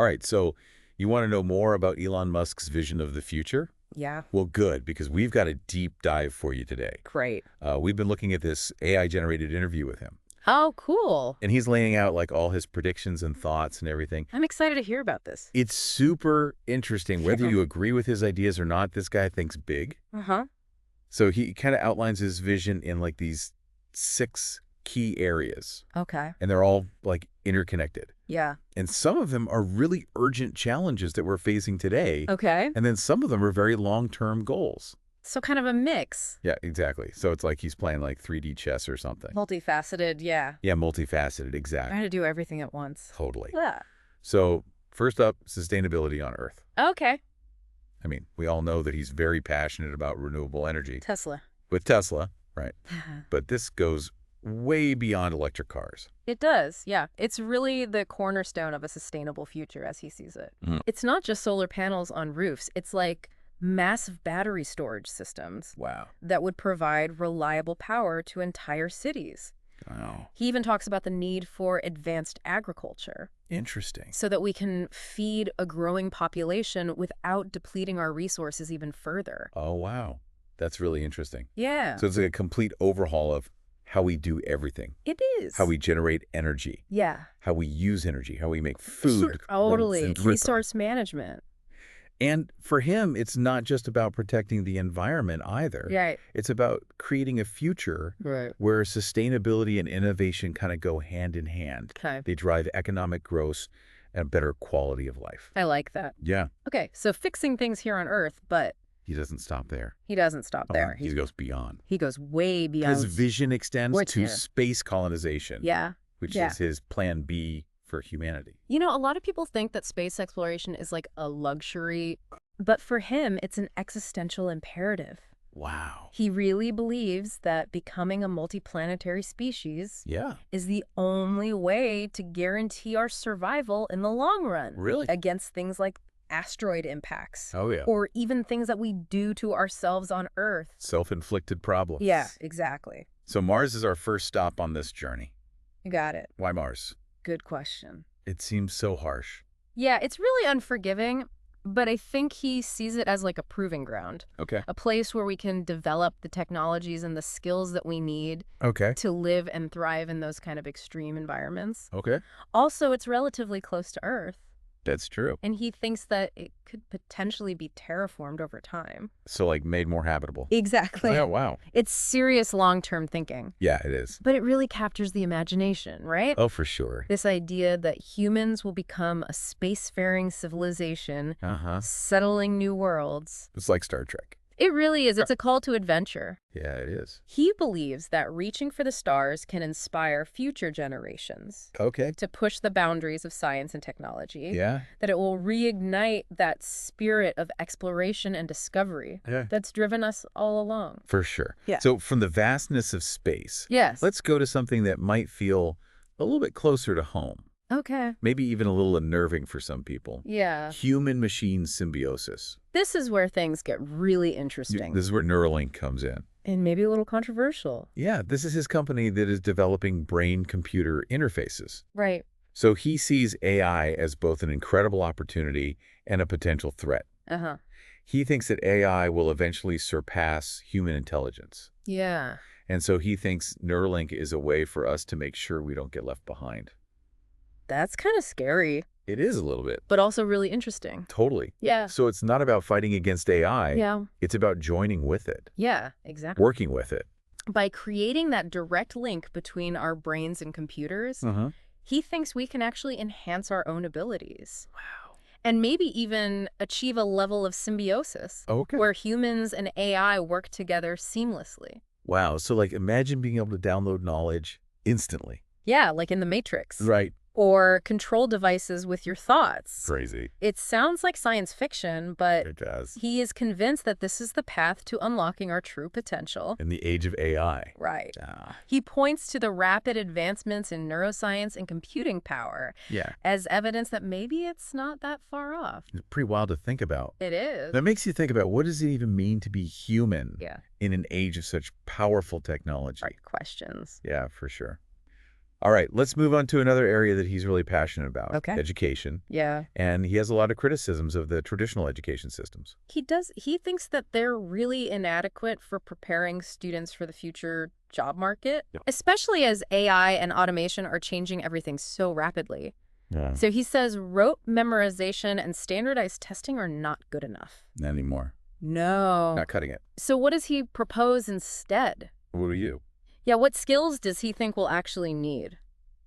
All right, so you want to know more about Elon Musk's vision of the future? Yeah. Well, good, because we've got a deep dive for you today. Great. We've been looking at this AI-generated interview with him, Oh, cool. and he's laying out like all his predictions and thoughts and everything. I'm excited to hear about this. It's super interesting. Whether you agree with his ideas or not, this guy thinks big. Uh-huh. So he kind of outlines his vision in like these 6 key areas, Okay. and they're all like interconnected. Yeah. And some of them are really urgent challenges that we're facing today. Okay. And then some of them are very long-term goals. So kind of a mix. Yeah, exactly. So it's like he's playing like 3D chess or something. Multifaceted, yeah. Yeah, multifaceted, exactly. Trying to do everything at once. Totally. Yeah. So first up, sustainability on Earth. Okay. I mean, we all know that he's very passionate about renewable energy. Tesla. With Tesla, right? But this goes way beyond electric cars. It does, yeah. It's really the cornerstone of a sustainable future as he sees it. It's not just solar panels on roofs. It's like massive battery storage systems Wow. that would provide reliable power to entire cities. Wow. He even talks about the need for advanced agriculture Interesting. so that we can feed a growing population without depleting our resources even further. Oh, wow. That's really interesting. Yeah, So it's like a complete overhaul of how we do everything. it is. How we generate energy, Yeah, how we use energy, how we make food. totally. and drink them. Resource management. And for him, it's not just about protecting the environment either. Right. It's about creating a future Right. where sustainability and innovation kind of go hand in hand. Okay. They drive economic growth and a better quality of life. I like that. Yeah, Okay, so fixing things here on Earth, but he doesn't stop there. he doesn't stop there. He goes beyond. He goes way beyond. His vision extends What's to here? space colonization, Yeah. which yeah. is his plan B for humanity. You know, a lot of people think that space exploration is like a luxury, but for him, it's an existential imperative. Wow. He really believes that becoming a multiplanetary species Yeah. is the only way to guarantee our survival in the long run. Really? Against things like asteroid impacts. Oh, yeah. Or even things that we do to ourselves on Earth. Self-inflicted problems. Yeah, exactly. So Mars is our first stop on this journey. You got it. Why Mars? Good question. It seems so harsh. Yeah, it's really unforgiving, but I think he sees it as like a proving ground. Okay. A place where we can develop the technologies and the skills that we need Okay. to live and thrive in those kind of extreme environments. Okay. Also, it's relatively close to Earth, That's true. and he thinks that it could potentially be terraformed over time. So like made more habitable. Exactly. Oh, wow. It's serious long-term thinking, Yeah, it is. but it really captures the imagination, right? Oh, for sure. This idea that humans will become a spacefaring civilization, Uh-huh. settling new worlds. It's like Star Trek. It really is. It's a call to adventure. Yeah, it is. He believes that reaching for the stars can inspire future generations Okay. to push the boundaries of science and technology, Yeah. that it will reignite that spirit of exploration and discovery Yeah. that's driven us all along. For sure. Yeah. So from the vastness of space, Yes. let's go to something that might feel a little bit closer to home. Okay. Maybe even a little unnerving for some people. Yeah. Human-machine symbiosis. This is where things get really interesting This is where Neuralink comes in. and maybe a little controversial. Yeah, this is his company that is developing brain-computer interfaces. Right. So he sees AI as both an incredible opportunity and a potential threat. Uh-huh. He thinks that AI will eventually surpass human intelligence. Yeah. And so he thinks Neuralink is a way for us to make sure we don't get left behind. That's kind of scary, It is a little bit. but also really interesting. Totally. Yeah. So it's not about fighting against AI. Yeah. It's about joining with it, Yeah, exactly. working with it. By creating that direct link between our brains and computers, Uh-huh. he thinks we can actually enhance our own abilities. Wow. And maybe even achieve a level of symbiosis Okay. where humans and AI work together seamlessly. Wow. So like imagine being able to download knowledge instantly. Yeah, like in The Matrix. Right. Or control devices with your thoughts. Crazy. It sounds like science fiction, but It does. he is convinced that this is the path to unlocking our true potential. In the age of AI. Right. Ah. He points to the rapid advancements in neuroscience and computing power Yeah. as evidence that maybe it's not that far off. It's pretty wild to think about. It is. That makes you think about what does it even mean to be human Yeah. in an age of such powerful technology? Right questions. Yeah, for sure. All right, let's move on to another area that he's really passionate about, Okay. education. Yeah. And he has a lot of criticisms of the traditional education systems. He thinks that they're really inadequate for preparing students for the future job market, Yeah. especially as AI and automation are changing everything so rapidly. Yeah. So he says rote memorization and standardized testing are not good enough. Not anymore. No. Not cutting it. So what does he propose instead? What do you? Yeah, what skills does he think we'll actually need?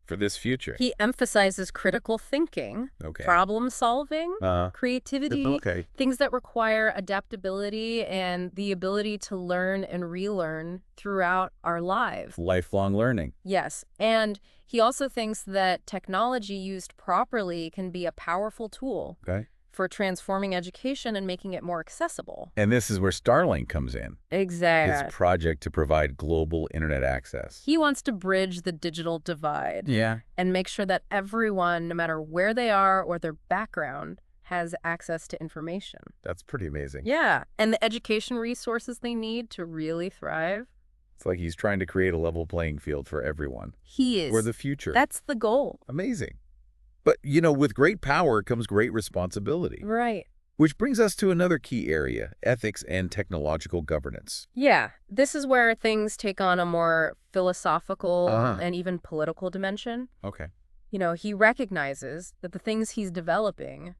For this future. He emphasizes critical thinking, Okay. problem solving, creativity, Okay. things that require adaptability and the ability to learn and relearn throughout our lives. Lifelong learning. Yes, and he also thinks that technology used properly can be a powerful tool Okay. for transforming education and making it more accessible. And this is where Starlink comes in. Exactly. His project to provide global internet access. He wants to bridge the digital divide Yeah. and make sure that everyone, no matter where they are or their background, has access to information. That's pretty amazing. Yeah, and the education resources they need to really thrive. It's like he's trying to create a level playing field for everyone. He is. For the future. That's the goal. Amazing. But, with great power comes great responsibility. Right. Which brings us to another key area, ethics and technological governance. Yeah, this is where things take on a more philosophical Uh-huh. and even political dimension. Okay. He recognizes that the things he's developing,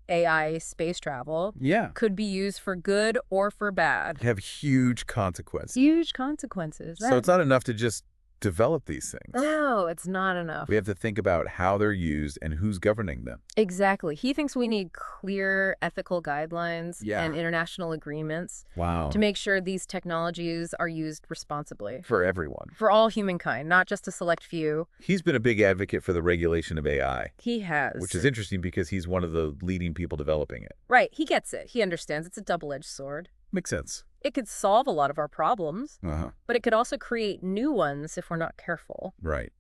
AI, space travel, Yeah. could be used for good or for bad. Have huge consequences. Huge consequences. So it's not enough to just develop these things. No, it's not enough. We have to think about how they're used and who's governing them. Exactly. He thinks we need clear ethical guidelines Yeah. and international agreements Wow. to make sure these technologies are used responsibly. For everyone. For all humankind, not just a select few. He's been a big advocate for the regulation of AI, He has. which is interesting because he's one of the leading people developing it. Right. He gets it. He understands it's a double-edged sword. Makes sense. It could solve a lot of our problems, Uh-huh. but it could also create new ones if we're not careful. Right.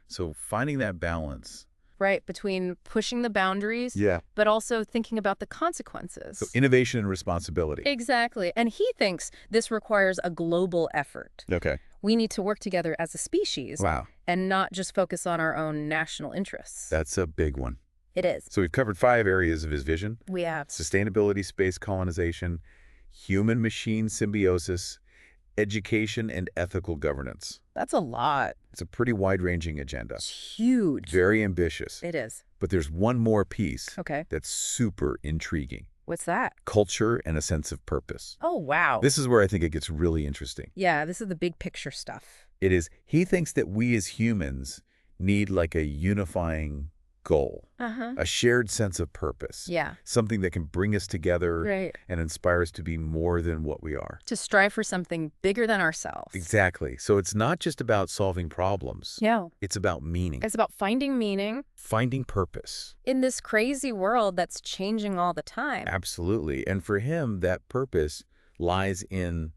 So finding that balance. Right. Between pushing the boundaries, but also thinking about the consequences. So innovation and responsibility. Exactly. And he thinks this requires a global effort. Okay. We need to work together as a species Wow. and not just focus on our own national interests. That's a big one. It is. So we've covered 5 areas of his vision. We have. Sustainability, space colonization, human-machine symbiosis, education, and ethical governance. That's a lot. It's a pretty wide-ranging agenda. It's huge. Very ambitious. It is. But there's one more piece Okay. that's super intriguing. What's that? Culture and a sense of purpose. Oh, wow. This is where I think it gets really interesting. Yeah, this is the big picture stuff. It is, he thinks that we as humans need like a unifying goal, Uh-huh. a shared sense of purpose. Yeah. Something that can bring us together Right. and inspire us to be more than what we are. To strive for something bigger than ourselves. Exactly. So it's not just about solving problems. Yeah. It's about meaning, It's about finding meaning finding purpose. in this crazy world that's changing all the time. Absolutely. And for him, that purpose lies in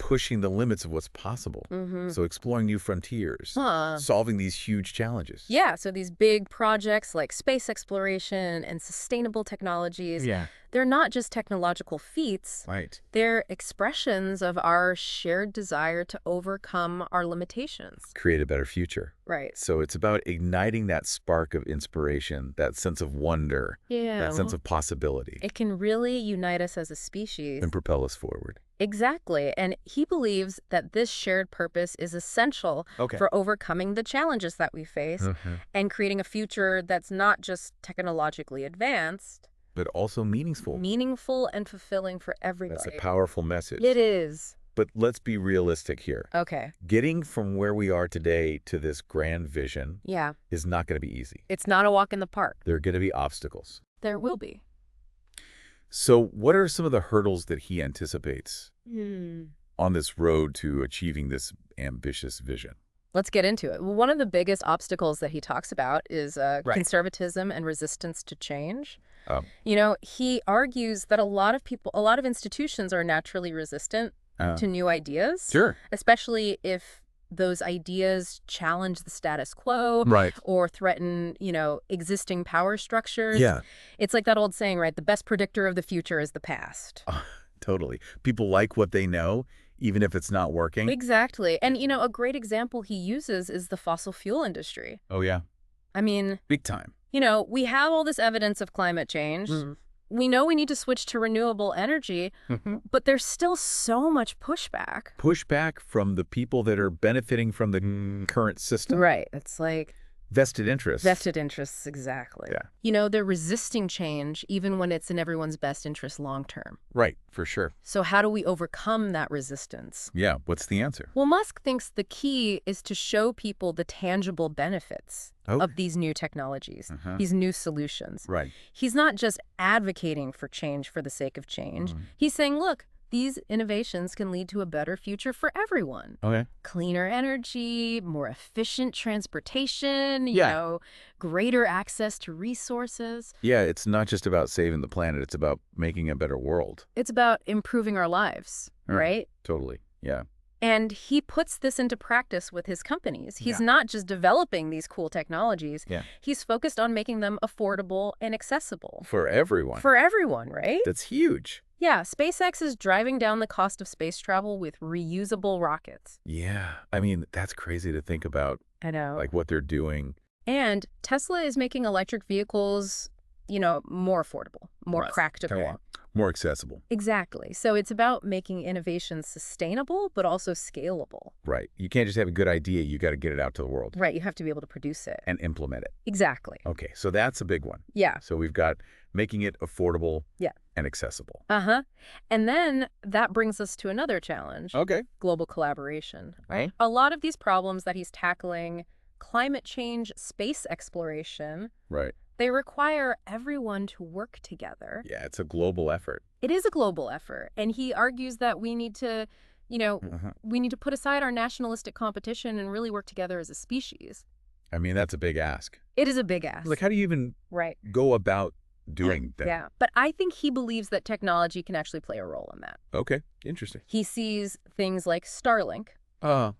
pushing the limits of what's possible. Mm-hmm. So exploring new frontiers, Huh. solving these huge challenges. Yeah, so these big projects like space exploration and sustainable technologies, they're not just technological feats. Right. They're expressions of our shared desire to overcome our limitations. Create a better future. Right. So it's about igniting that spark of inspiration, that sense of wonder, Yeah. that sense of possibility, It can really unite us as a species. and propel us forward. Exactly. And he believes that this shared purpose is essential for overcoming the challenges that we face and creating a future that's not just technologically advanced, But also meaningful. meaningful and fulfilling for everybody. That's a powerful message. It is. But let's be realistic here. Okay. Getting from where we are today to this grand vision Yeah. is not going to be easy. It's not a walk in the park. There are going to be obstacles. There will be. So what are some of the hurdles that he anticipates on this road to achieving this ambitious vision? Let's get into it. Well, one of the biggest obstacles that he talks about is conservatism and resistance to change. Oh. He argues that a lot of institutions are naturally resistant to new ideas. Sure. Especially if those ideas challenge the status quo Right. or threaten, existing power structures. Yeah. It's like that old saying, right? The best predictor of the future is the past. Totally. People like what they know, even if it's not working. Exactly. And, a great example he uses is the fossil fuel industry. Oh, yeah. I mean, big time. We have all this evidence of climate change. We know we need to switch to renewable energy, but there's still so much pushback. Pushback from the people that are benefiting from the current system. Right. It's like vested interests. Vested interests, exactly. Yeah. They're resisting change even when it's in everyone's best interest long term. Right, for sure. So how do we overcome that resistance? Yeah, what's the answer? Well, Musk thinks the key is to show people the tangible benefits of these new technologies, these new solutions. Right. He's not just advocating for change for the sake of change. He's saying, look, these innovations can lead to a better future for everyone. Okay. Cleaner energy, more efficient transportation, greater access to resources. Yeah, it's not just about saving the planet. It's about making a better world. It's about improving our lives, right? Totally, yeah. And he puts this into practice with his companies. He's not just developing these cool technologies. He's focused on making them affordable and accessible. For everyone. For everyone, right? That's huge. Yeah, SpaceX is driving down the cost of space travel with reusable rockets. Yeah, I mean, that's crazy to think about. I know. Like what they're doing. And Tesla is making electric vehicles, more affordable, more practical. More accessible. Exactly. So it's about making innovation sustainable, but also scalable. Right. You can't just have a good idea. You got to get it out to the world. Right. You have to be able to produce it. And implement it. Exactly. Okay. So that's a big one. Yeah. So we've got making it affordable and accessible. And then that brings us to another challenge. Okay. Global collaboration. Right. A lot of these problems that he's tackling, climate change, space exploration. Right. They require everyone to work together. Yeah, it's a global effort. It is a global effort. And he argues that we need to, we need to put aside our nationalistic competition and really work together as a species. I mean, that's a big ask. It is a big ask. Like, how do you even go about doing that? Yeah, but I think he believes that technology can actually play a role in that. Okay, interesting. He sees things like Starlink,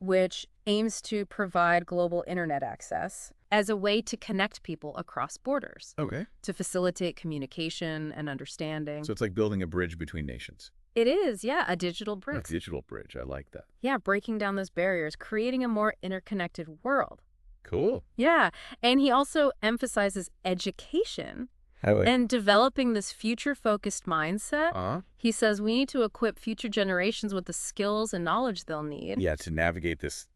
which aims to provide global internet access as a way to connect people across borders. Okay. To facilitate communication and understanding. So it's like building a bridge between nations. It is, yeah, a digital bridge. A digital bridge, I like that. Yeah, breaking down those barriers, creating a more interconnected world. Cool. Yeah, and he also emphasizes education and developing this future-focused mindset. He says we need to equip future generations with the skills and knowledge they'll need. Yeah, to navigate this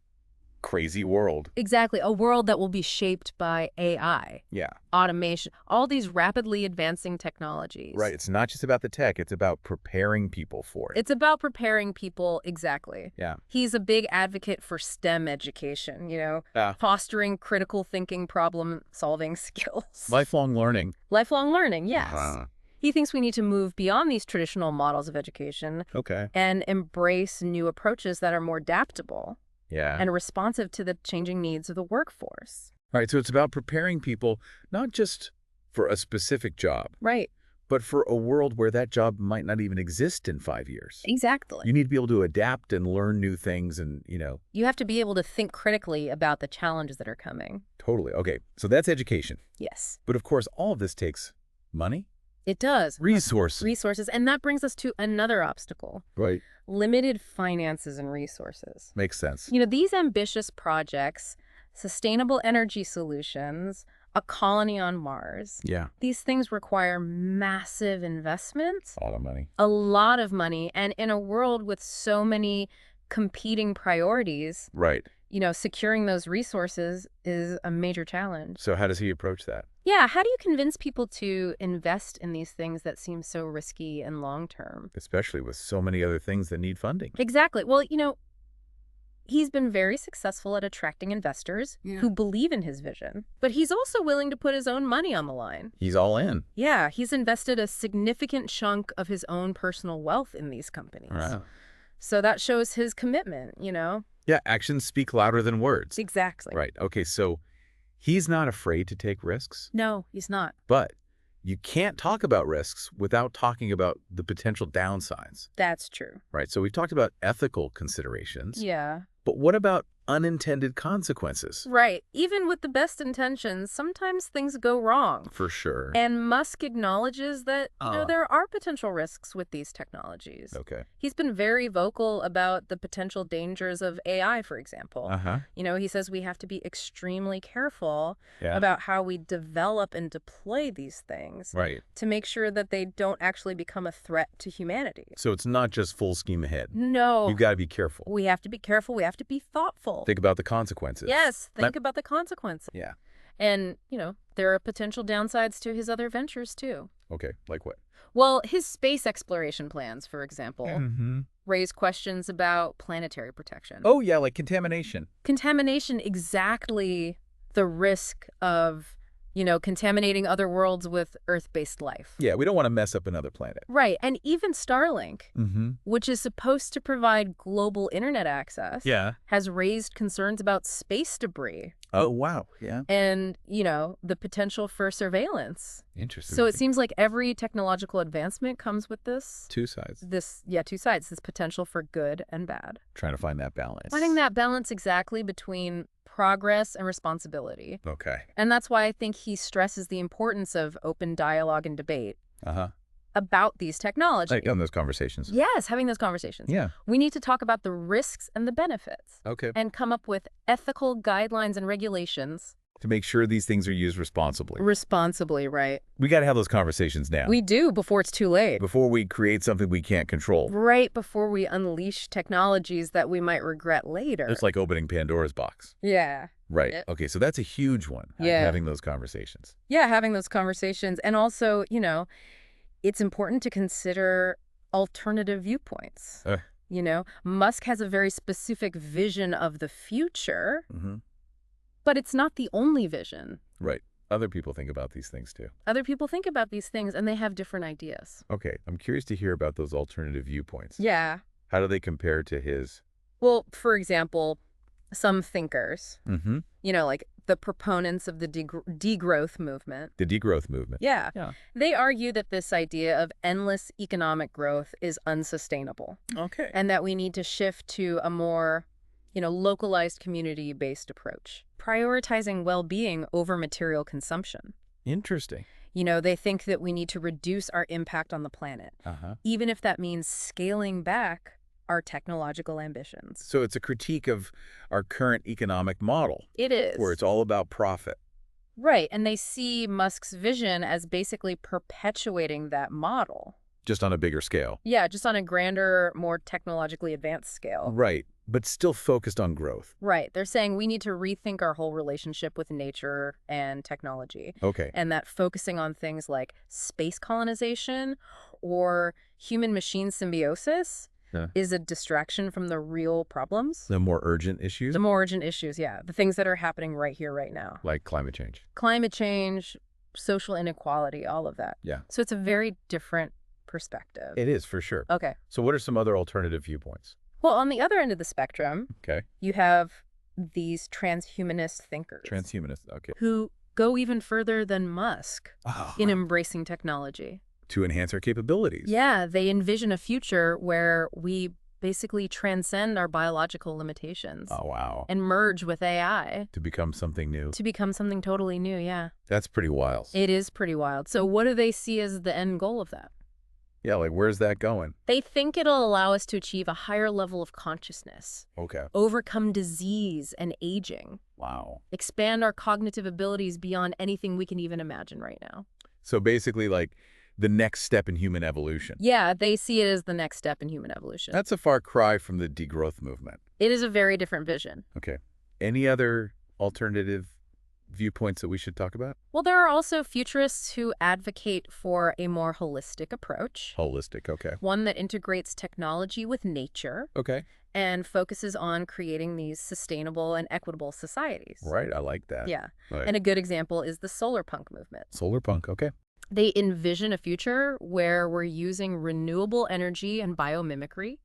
crazy world. Exactly. A world that will be shaped by AI. Yeah. Automation. All these rapidly advancing technologies. Right. It's not just about the tech. It's about preparing people for it. It's about preparing people. Exactly. Yeah. He's a big advocate for STEM education, fostering critical thinking, problem-solving skills. Lifelong learning. Lifelong learning, yes. He thinks we need to move beyond these traditional models of education. Okay. And embrace new approaches that are more adaptable. Yeah. And responsive to the changing needs of the workforce. All right, so it's about preparing people not just for a specific job. Right. But for a world where that job might not even exist in 5 years. Exactly. You need to be able to adapt and learn new things and, You have to be able to think critically about the challenges that are coming. Totally. Okay, so that's education. Yes. But of course, all of this takes money. It does. Resources. Resources. And that brings us to another obstacle. Right. Limited finances and resources. Makes sense. These ambitious projects, sustainable energy solutions, a colony on Mars. Yeah. These things require massive investments. A lot of money. A lot of money. And in a world with so many competing priorities. Right. Securing those resources is a major challenge. So how does he approach that? Yeah, how do you convince people to invest in these things that seem so risky and long-term? Especially with so many other things that need funding. Exactly. Well, he's been very successful at attracting investors who believe in his vision, but he's also willing to put his own money on the line. He's all in. Yeah, he's invested a significant chunk of his own personal wealth in these companies. Wow. So that shows his commitment, Yeah, actions speak louder than words. Exactly. Right. Okay, so he's not afraid to take risks. No, he's not. But you can't talk about risks without talking about the potential downsides. That's true. Right. So we've talked about ethical considerations. Yeah. But what about unintended consequences. Right. Even with the best intentions, sometimes things go wrong. For sure. And Musk acknowledges that, there are potential risks with these technologies. Okay. He's been very vocal about the potential dangers of AI, for example. He says we have to be extremely careful about how we develop and deploy these things to make sure that they don't actually become a threat to humanity. So it's not just full scheme ahead. No. You've got to be careful. We have to be careful. We have to be thoughtful. Think about the consequences. Yes, think about the consequences. Yeah. And, there are potential downsides to his other ventures, too. Okay, like what? Well, his space exploration plans, for example, raise questions about planetary protection. Oh, yeah, like contamination. Contamination, exactly the risk of, contaminating other worlds with Earth-based life. Yeah, we don't want to mess up another planet. Right, and even Starlink, which is supposed to provide global internet access, has raised concerns about space debris. Oh, wow, yeah. And, the potential for surveillance. Interesting. So it seems like every technological advancement comes with this. Two sides. Two sides. This potential for good and bad. Trying to find that balance. Finding that balance exactly between progress and responsibility. Okay. And that's why I think he stresses the importance of open dialogue and debate about these technologies. Like on those conversations. Yes, having those conversations. Yeah. We need to talk about the risks and the benefits. Okay. And come up with ethical guidelines and regulations. To make sure these things are used responsibly. Responsibly, right. We got to have those conversations now. We do, before it's too late. Before we create something we can't control. Right before we unleash technologies that we might regret later. It's like opening Pandora's box. Yeah. Right. Yep. Okay, so that's a huge one. Yeah. Having those conversations. Yeah, having those conversations. And also, it's important to consider alternative viewpoints. Musk has a very specific vision of the future. But it's not the only vision. Right. Other people think about these things, too. Other people think about these things, and they have different ideas. Okay. I'm curious to hear about those alternative viewpoints. Yeah. How do they compare to his? Well, for example, some thinkers, like the proponents of the degrowth movement. The degrowth movement. Yeah. They argue that this idea of endless economic growth is unsustainable. Okay. And that we need to shift to a more localized community-based approach, prioritizing well-being over material consumption. Interesting. They think that we need to reduce our impact on the planet, even if that means scaling back our technological ambitions. So it's a critique of our current economic model. It is. Where it's all about profit. Right, and they see Musk's vision as basically perpetuating that model. Just on a bigger scale. Yeah, just on a grander, more technologically advanced scale. Right, but still focused on growth. Right. They're saying we need to rethink our whole relationship with nature and technology. Okay. And that focusing on things like space colonization or human-machine symbiosis is a distraction from the real problems. The more urgent issues? The more urgent issues, yeah. The things that are happening right here, right now. Like climate change. Climate change, social inequality, all of that. Yeah. So it's a very different perspective. It is, for sure. Okay. So what are some other alternative viewpoints? Well, on the other end of the spectrum, you have these transhumanist thinkers. Transhumanist, okay. Who go even further than Musk in embracing technology. To enhance our capabilities. Yeah, they envision a future where we basically transcend our biological limitations. Oh, wow. And merge with AI. To become something new. To become something totally new, yeah. That's pretty wild. It is pretty wild. So what do they see as the end goal of that? Yeah, like where's that going? They think it'll allow us to achieve a higher level of consciousness. Okay. Overcome disease and aging. Wow. Expand our cognitive abilities beyond anything we can even imagine right now. So basically like the next step in human evolution. Yeah, they see it as the next step in human evolution. That's a far cry from the degrowth movement. It is a very different vision. Okay. Any other alternative viewpoints that we should talk about? Well, there are also futurists who advocate for a more holistic approach. Holistic, okay. One that integrates technology with nature. Okay. And focuses on creating these sustainable and equitable societies. Right, I like that. Yeah. Right. And a good example is the solar punk movement. Solar punk, okay. They envision a future where we're using renewable energy and biomimicry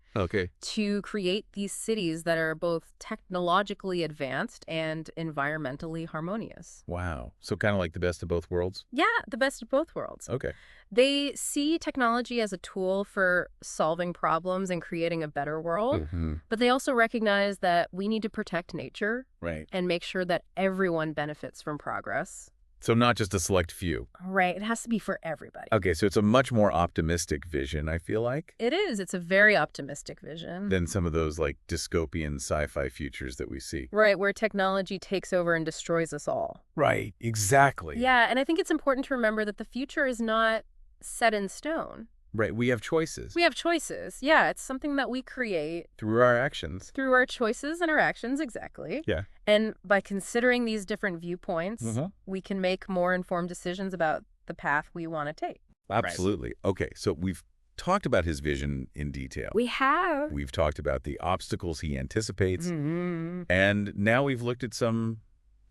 to create these cities that are both technologically advanced and environmentally harmonious. Wow. So kind of like the best of both worlds? Yeah, the best of both worlds. Okay. They see technology as a tool for solving problems and creating a better world, but they also recognize that we need to protect nature and make sure that everyone benefits from progress. So not just a select few. Right. It has to be for everybody. Okay, so it's a much more optimistic vision, I feel like. It is. It's a very optimistic vision. Than some of those like dystopian sci-fi futures that we see. Right, where technology takes over and destroys us all. Right, exactly. Yeah, and I think it's important to remember that the future is not set in stone. Right, we have choices. We have choices. Yeah, it's something that we create. Through our actions. Through our choices and our actions, exactly. Yeah. And by considering these different viewpoints, we can make more informed decisions about the path we want to take. Absolutely. Right. Okay, so we've talked about his vision in detail. We have. We've talked about the obstacles he anticipates. And now we've looked at some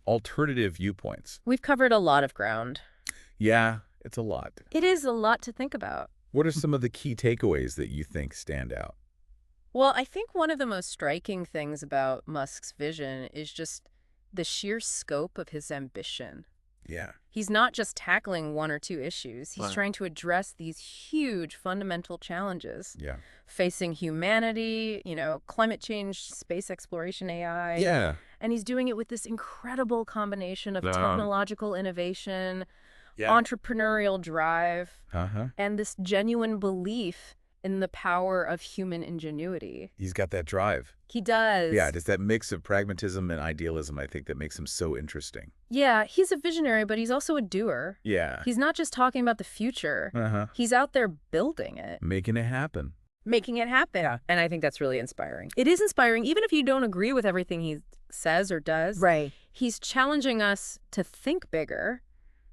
alternative viewpoints. We've covered a lot of ground. Yeah, it's a lot. It is a lot to think about. What are some of the key takeaways that you think stand out? Well, I think one of the most striking things about Musk's vision is just the sheer scope of his ambition. Yeah. He's not just tackling one or two issues. He's trying to address these huge fundamental challenges facing humanity, climate change, space exploration, AI. Yeah. And he's doing it with this incredible combination of technological innovation, entrepreneurial drive, and this genuine belief in the power of human ingenuity. He's got that drive. He does. Yeah, it's that mix of pragmatism and idealism, I think, that makes him so interesting. Yeah, he's a visionary, but he's also a doer. Yeah. He's not just talking about the future. He's out there building it. Making it happen. Making it happen. Yeah. And I think that's really inspiring. It is inspiring, even if you don't agree with everything he says or does. Right. He's challenging us to think bigger,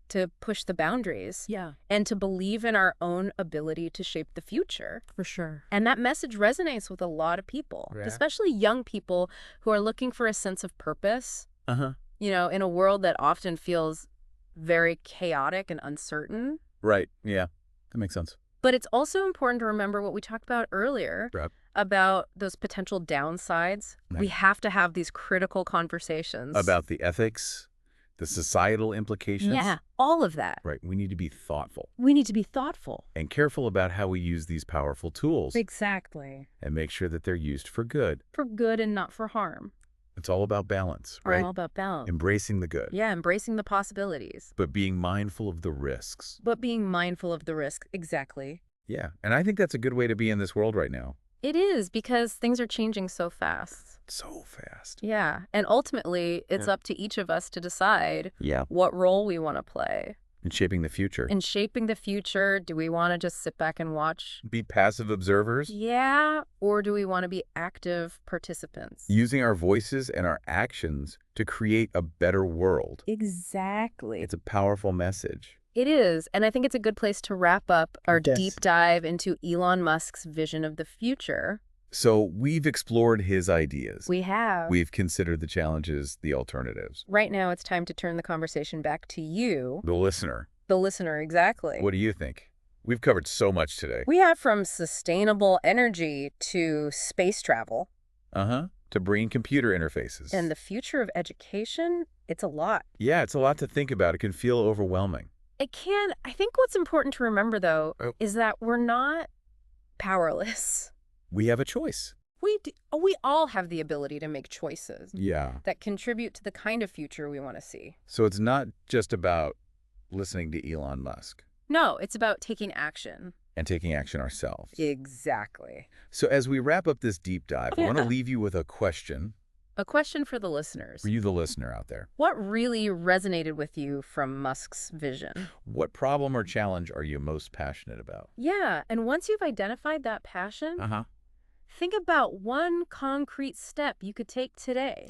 to push the boundaries, and to believe in our own ability to shape the future. For sure. And that message resonates with a lot of people, especially young people who are looking for a sense of purpose, in a world that often feels very chaotic and uncertain. Right, yeah, that makes sense. But it's also important to remember what we talked about earlier about those potential downsides. Right. We have to have these critical conversations. About the ethics, the societal implications. Yeah, all of that. Right. We need to be thoughtful. We need to be thoughtful. And careful about how we use these powerful tools. Exactly. And make sure that they're used for good. For good and not for harm. It's all about balance, right? All about balance. Embracing the good. Yeah, embracing the possibilities. But being mindful of the risks. Exactly. Yeah, and I think that's a good way to be in this world right now. It is, because things are changing so fast. So fast. Yeah, and ultimately, it's up to each of us to decide what role we want to play. In shaping the future. In shaping the future, do we want to just sit back and watch? Be passive observers? Yeah, or do we want to be active participants? Using our voices and our actions to create a better world. Exactly. It's a powerful message. It is, and I think it's a good place to wrap up our deep dive into Elon Musk's vision of the future. So we've explored his ideas. We have. We've considered the challenges, the alternatives. Right now, it's time to turn the conversation back to you. The listener. The listener, exactly. What do you think? We've covered so much today. We have from sustainable energy to space travel. To brain-computer interfaces. And the future of education, it's a lot. Yeah, it's a lot to think about. It can feel overwhelming. It can. I think what's important to remember, though, is that we're not powerless. We have a choice. We all have the ability to make choices. Yeah. That contribute to the kind of future we want to see. So it's not just about listening to Elon Musk. No, it's about taking action. And taking action ourselves. Exactly. So as we wrap up this deep dive, I want to leave you with a question. A question for the listeners. For you, the listener out there. What really resonated with you from Musk's vision? What problem or challenge are you most passionate about? Yeah, and once you've identified that passion, think about one concrete step you could take today.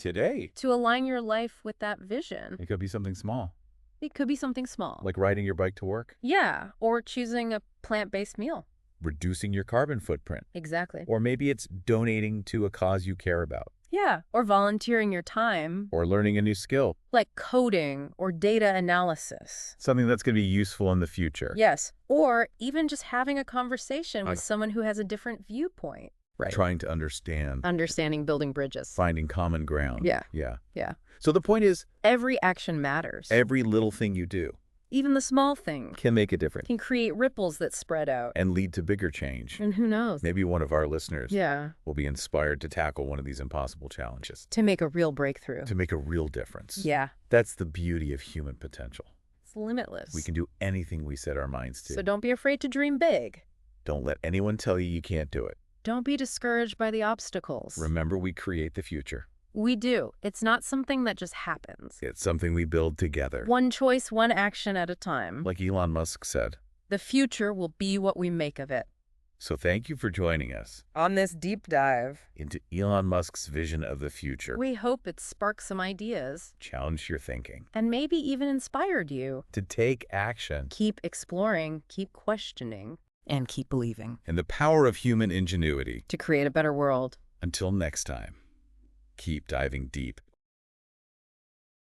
To align your life with that vision. It could be something small. It could be something small. Like riding your bike to work? Yeah, or choosing a plant-based meal. Reducing your carbon footprint. Exactly. Or maybe it's donating to a cause you care about. Yeah, or volunteering your time. Or learning a new skill. Like coding or data analysis. Something that's going to be useful in the future. Yes, or even just having a conversation with someone who has a different viewpoint. Right. Trying to understand. Understanding, building bridges. Finding common ground. Yeah. Yeah. Yeah. So the point is, every action matters. Every little thing you do. Even the small thing. Can make a difference. Can create ripples that spread out. And lead to bigger change. And who knows? Maybe one of our listeners yeah. will be inspired to tackle one of these impossible challenges. To make a real breakthrough. To make a real difference. Yeah. That's the beauty of human potential. It's limitless. We can do anything we set our minds to. So don't be afraid to dream big. Don't let anyone tell you can't do it. Don't be discouraged by the obstacles. Remember, we create the future. We do. It's not something that just happens. It's something we build together. One choice, one action at a time. Like Elon Musk said. The future will be what we make of it. So thank you for joining us on this deep dive into Elon Musk's vision of the future. We hope it sparked some ideas. Challenged your thinking. And maybe even inspired you. To take action. Keep exploring, keep questioning, and keep believing. And the power of human ingenuity. To create a better world. Until next time, keep diving deep.